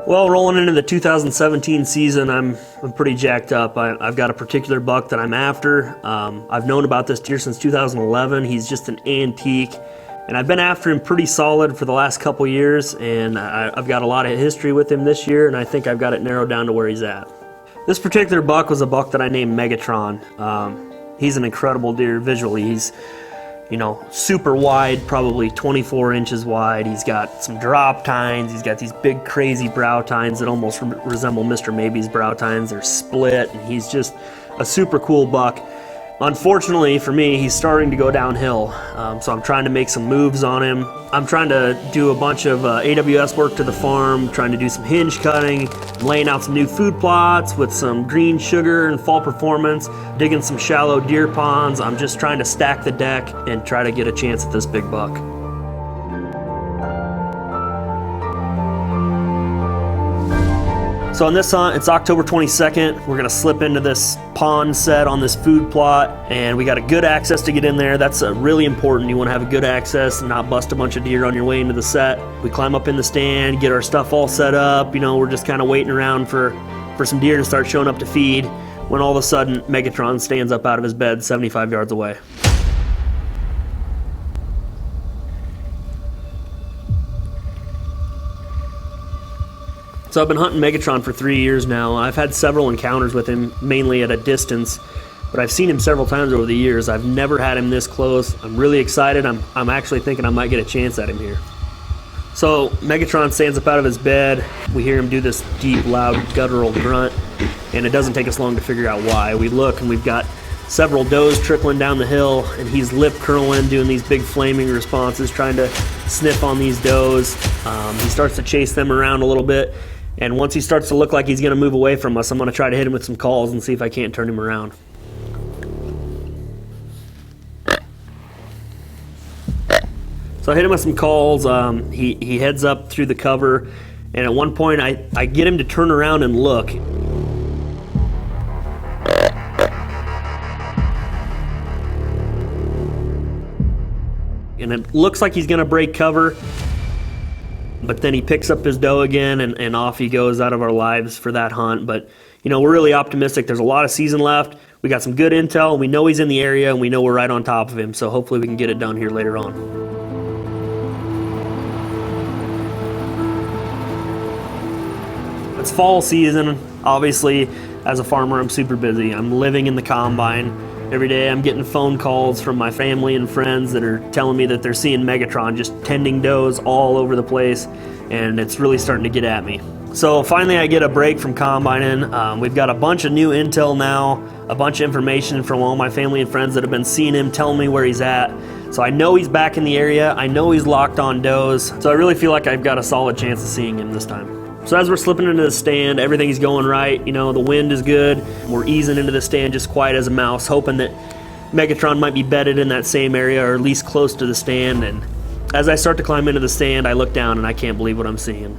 Well, rolling into the 2017 season, I'm pretty jacked up. I've got a particular buck that I'm after. I've known about this deer since 2011. He's just an antique, and I've been after him pretty solid for the last couple years, and I've got a lot of history with him this year, and I think I've got it narrowed down to where he's at. This particular buck was a buck that I named Megatron. He's an incredible deer visually. He's, you know, super wide, probably 24 inches wide. He's got some drop tines. He's got these big crazy brow tines that almost resemble Mr. Maybe's brow tines. They're split, and he's just a super cool buck. Unfortunately for me, he's starting to go downhill, so I'm trying to make some moves on him. I'm trying to do a bunch of AWS work to the farm, trying to do some hinge cutting, laying out some new food plots with some green sugar and fall performance, digging some shallow deer ponds. I'm just trying to stack the deck and try to get a chance at this big buck. So on this hunt, it's October 22nd. We're gonna slip into this pond set on this food plot, and we got a good access to get in there. That's really important. You wanna have a good access and not bust a bunch of deer on your way into the set. We climb up in the stand, get our stuff all set up. You know, we're just kind of waiting around for some deer to start showing up to feed, when all of a sudden, Megatron stands up out of his bed 75 yards away. So I've been hunting Megatron for 3 years now. I've had several encounters with him, mainly at a distance, but I've seen him several times over the years. I've never had him this close. I'm really excited. I'm actually thinking I might get a chance at him here. So Megatron stands up out of his bed. We hear him do this deep, loud, guttural grunt, and it doesn't take us long to figure out why. We look, and we've got several does trickling down the hill, and he's lip curling, doing these big flaming responses, trying to sniff on these does. He starts to chase them around a little bit. And once he starts to look like he's going to move away from us, I'm going to try to hit him with some calls and see if I can't turn him around. So I hit him with some calls. He heads up through the cover, and at one point I get him to turn around and look. And it looks like he's going to break cover. But then he picks up his doe again, and off he goes out of our lives for that hunt. But, you know, we're really optimistic. There's a lot of season left. We got some good intel. We know he's in the area, and we know we're right on top of him. So hopefully we can get it done here later on. It's fall season. Obviously, as a farmer, I'm super busy. I'm living in the combine. Every day I'm getting phone calls from my family and friends that are telling me that they're seeing Megatron just tending does all over the place, and it's really starting to get at me. So finally I get a break from combining. We've got a bunch of new intel now, a bunch of information from all my family and friends that have been seeing him, telling me where he's at. So I know he's back in the area. I know he's locked on does. So I really feel like I've got a solid chance of seeing him this time. So as we're slipping into the stand, everything's going right. You know, the wind is good. We're easing into the stand just quiet as a mouse, hoping that Megatron might be bedded in that same area or at least close to the stand. And as I start to climb into the stand, I look down and I can't believe what I'm seeing.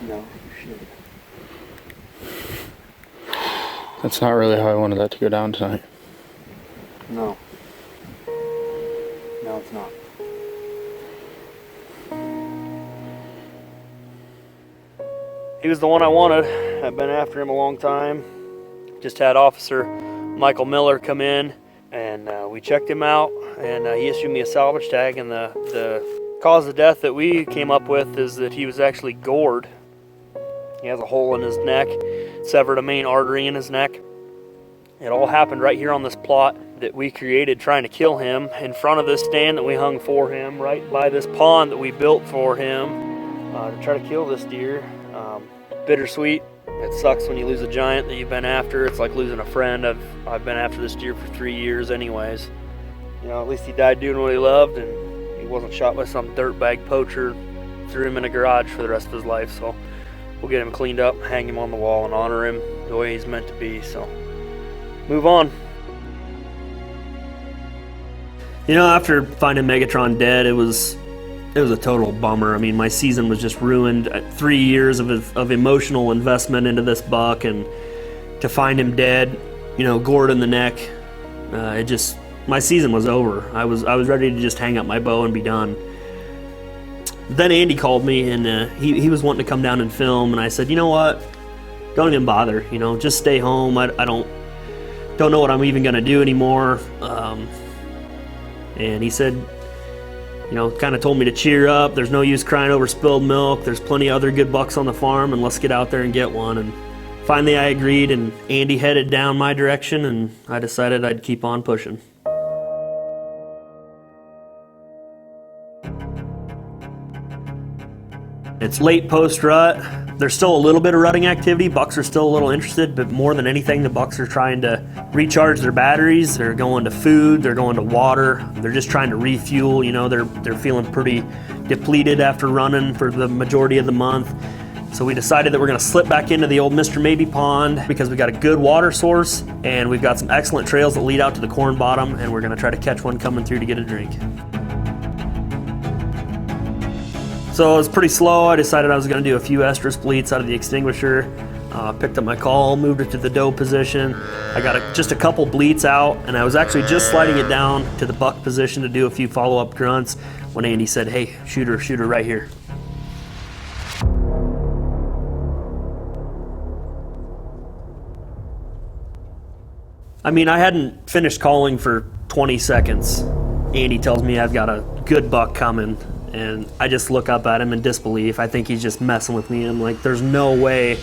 No, shit. That's not really how I wanted that to go down tonight. No. No, it's not. He was the one I wanted. I've been after him a long time. Just had Officer Michael Miller come in, and we checked him out, and he issued me a salvage tag, and the cause of death that we came up with is that he was actually gored. He has a hole in his neck, severed a main artery in his neck. It all happened right here on this plot that we created trying to kill him, in front of this stand that we hung for him, right by this pond that we built for him to try to kill this deer. Bittersweet. It sucks when you lose a giant that you've been after. It's like losing a friend. I've been after this deer for 3 years anyways. You know, at least he died doing what he loved, and he wasn't shot by some dirtbag poacher, threw him in a garage for the rest of his life. So we'll get him cleaned up, hang him on the wall, and honor him the way he's meant to be. So move on. You know, after finding Megatron dead, it was a total bummer. I mean, my season was just ruined. 3 years of emotional investment into this buck, and to find him dead, you know, gored in the neck, my season was over. I was ready to just hang up my bow and be done. Then Andy called me, and he was wanting to come down and film, and I said, you know what? Don't even bother. You know, just stay home. I don't know what I'm even gonna do anymore. And he said, you know, kind of told me to cheer up. There's no use crying over spilled milk. There's plenty of other good bucks on the farm, and let's get out there and get one. And finally I agreed, and Andy headed down my direction, and I decided I'd keep on pushing. It's late post-rut. There's still a little bit of rutting activity. Bucks are still a little interested, but more than anything, the bucks are trying to recharge their batteries. They're going to food, they're going to water. They're just trying to refuel. You know, they're feeling pretty depleted after running for the majority of the month. So we decided that we're gonna slip back into the old Mr. Maybe pond because we got a good water source, and we've got some excellent trails that lead out to the corn bottom, and we're gonna try to catch one coming through to get a drink. So it was pretty slow. I decided I was going to do a few estrus bleats out of the extinguisher. Picked up my call, moved it to the doe position. I got just a couple bleats out, and I was actually just sliding it down to the buck position to do a few follow-up grunts when Andy said, hey, shoot her right here. I mean, I hadn't finished calling for 20 seconds. Andy tells me I've got a good buck coming. And I just look up at him in disbelief. I think he's just messing with me. I'm like, there's no way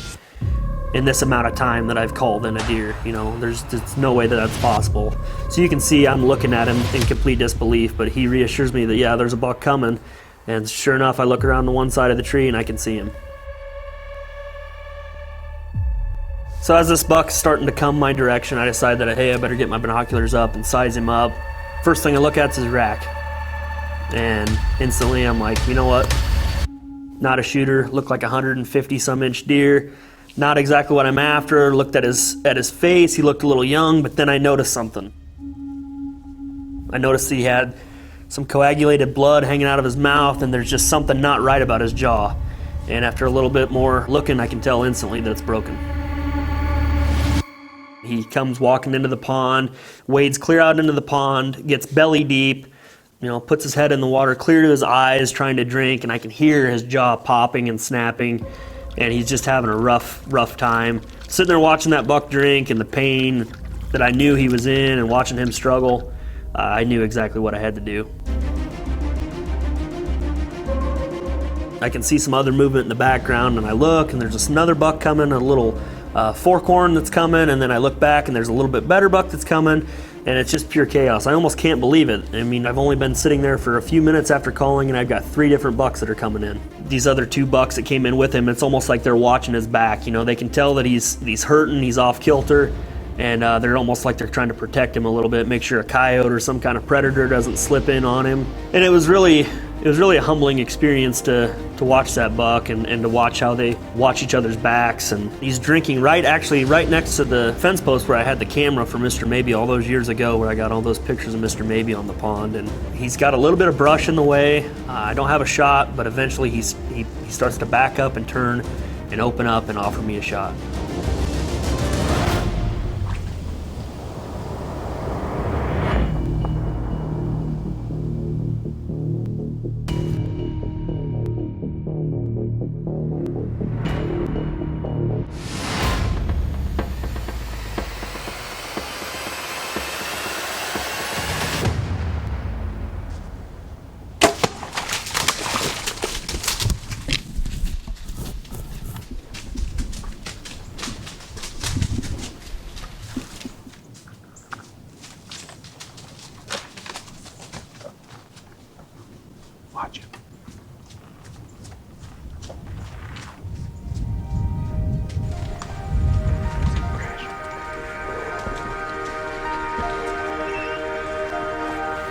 in this amount of time that I've called in a deer. You know, there's no way that that's possible. So you can see I'm looking at him in complete disbelief, but he reassures me that, yeah, there's a buck coming. And sure enough, I look around to one side of the tree and I can see him. So as this buck's starting to come my direction, I decide that, hey, I better get my binoculars up and size him up. First thing I look at is his rack. And instantly I'm like, you know what? Not a shooter, looked like a 150 some inch deer. Not exactly what I'm after. Looked at his face, he looked a little young, but then I noticed something. I noticed he had some coagulated blood hanging out of his mouth, and there's just something not right about his jaw. And after a little bit more looking, I can tell instantly that it's broken. He comes walking into the pond, wades clear out into the pond, gets belly deep, you know, puts his head in the water clear to his eyes, trying to drink, and I can hear his jaw popping and snapping, and he's just having a rough time. Sitting there watching that buck drink and the pain that I knew he was in and watching him struggle, I knew exactly what I had to do. I can see some other movement in the background, and I look, and there's just another buck coming, a little forkhorn that's coming, and then I look back, and there's a little bit better buck that's coming, and it's just pure chaos. I almost can't believe it. I mean, I've only been sitting there for a few minutes after calling, and I've got 3 different bucks that are coming in. These other 2 bucks that came in with him, it's almost like they're watching his back. You know, they can tell that he's hurting, he's off kilter, and they're almost like they're trying to protect him a little bit, make sure a coyote or some kind of predator doesn't slip in on him. And it was really a humbling experience to watch that buck and to watch how they watch each other's backs. And he's drinking right next to the fence post where I had the camera for Mr. Maybe all those years ago, where I got all those pictures of Mr. Maybe on the pond. And he's got a little bit of brush in the way. I don't have a shot, but eventually he starts to back up and turn and open up and offer me a shot. Watch it.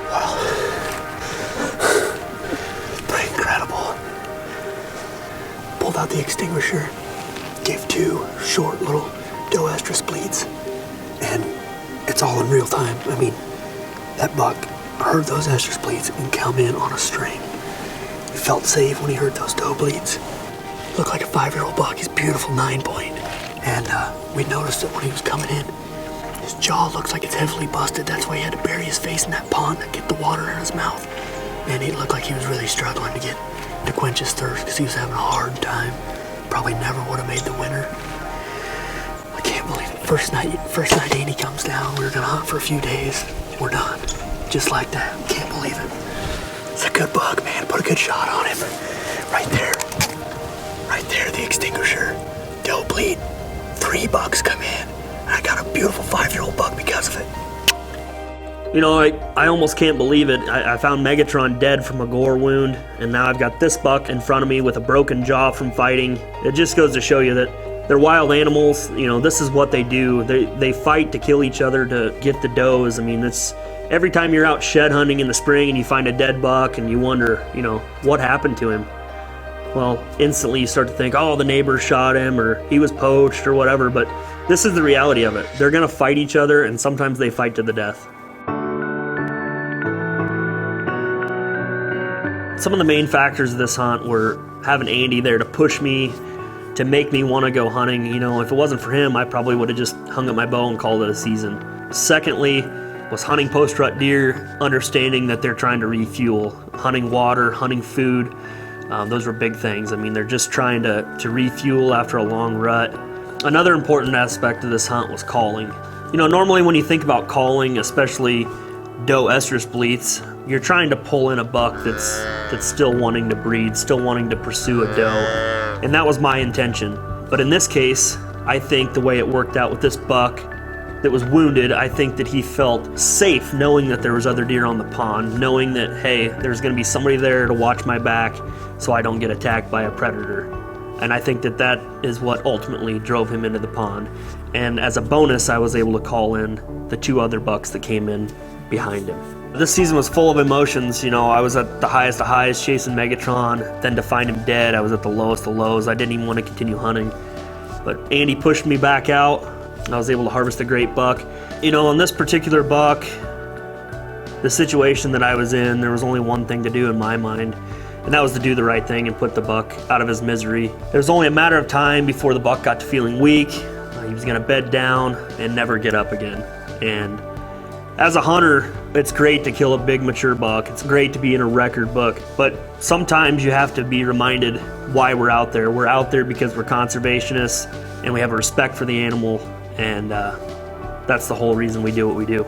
Wow. Pretty incredible. Pulled out the extinguisher, gave 2 short little doe estrus bleeds, and it's all in real time. I mean, that buck heard those estrus bleats and come in on a string. He felt safe when he heard those doe bleats. Looked like a 5-year-old buck. He's beautiful 9-point. And we noticed that when he was coming in, his jaw looks like it's heavily busted. That's why he had to bury his face in that pond to get the water in his mouth. And he looked like he was really struggling to quench his thirst because he was having a hard time. Probably never would have made the winter. I can't believe it. First night Andy comes down. We were gonna hunt for a few days. We're done. Just like that. Can't believe it. It's a good buck, man. Put a good shot on him. Right there. Right there, the extinguisher. Doe bleed. 3 bucks come in. And I got a beautiful 5-year-old buck because of it. You know, I almost can't believe it. I found Megatron dead from a gore wound, and now I've got this buck in front of me with a broken jaw from fighting. It just goes to show you that they're wild animals. You know, this is what they do. They fight to kill each other to get the does. I mean, it's every time you're out shed hunting in the spring and you find a dead buck and you wonder, you know, what happened to him? Well, instantly you start to think, oh, the neighbor shot him or he was poached or whatever, but this is the reality of it. They're gonna fight each other, and sometimes they fight to the death. Some of the main factors of this hunt were having Andy there to push me, to make me want to go hunting. You know, if it wasn't for him, I probably would have just hung up my bow and called it a season. Secondly, was hunting post-rut deer, understanding that they're trying to refuel, hunting water, hunting food. Those were big things. I mean, they're just trying to refuel after a long rut. Another important aspect of this hunt was calling. You know, normally when you think about calling, especially doe estrus bleats, you're trying to pull in a buck that's still wanting to breed, still wanting to pursue a doe. And that was my intention. But in this case, I think the way it worked out with this buck that was wounded, I think that he felt safe knowing that there was other deer on the pond, knowing that, hey, there's gonna be somebody there to watch my back so I don't get attacked by a predator. And I think that that is what ultimately drove him into the pond. And as a bonus, I was able to call in the 2 other bucks that came in behind him. This season was full of emotions. You know, I was at the highest of highs chasing Megatron, then to find him dead, I was at the lowest of lows. I didn't even want to continue hunting. But Andy pushed me back out, and I was able to harvest a great buck. You know, on this particular buck, the situation that I was in, there was only one thing to do in my mind, and that was to do the right thing and put the buck out of his misery. It was only a matter of time before the buck got to feeling weak. He was gonna bed down and never get up again. And as a hunter, it's great to kill a big mature buck. It's great to be in a record book, but sometimes you have to be reminded why we're out there. We're out there because we're conservationists and we have a respect for the animal, and that's the whole reason we do what we do.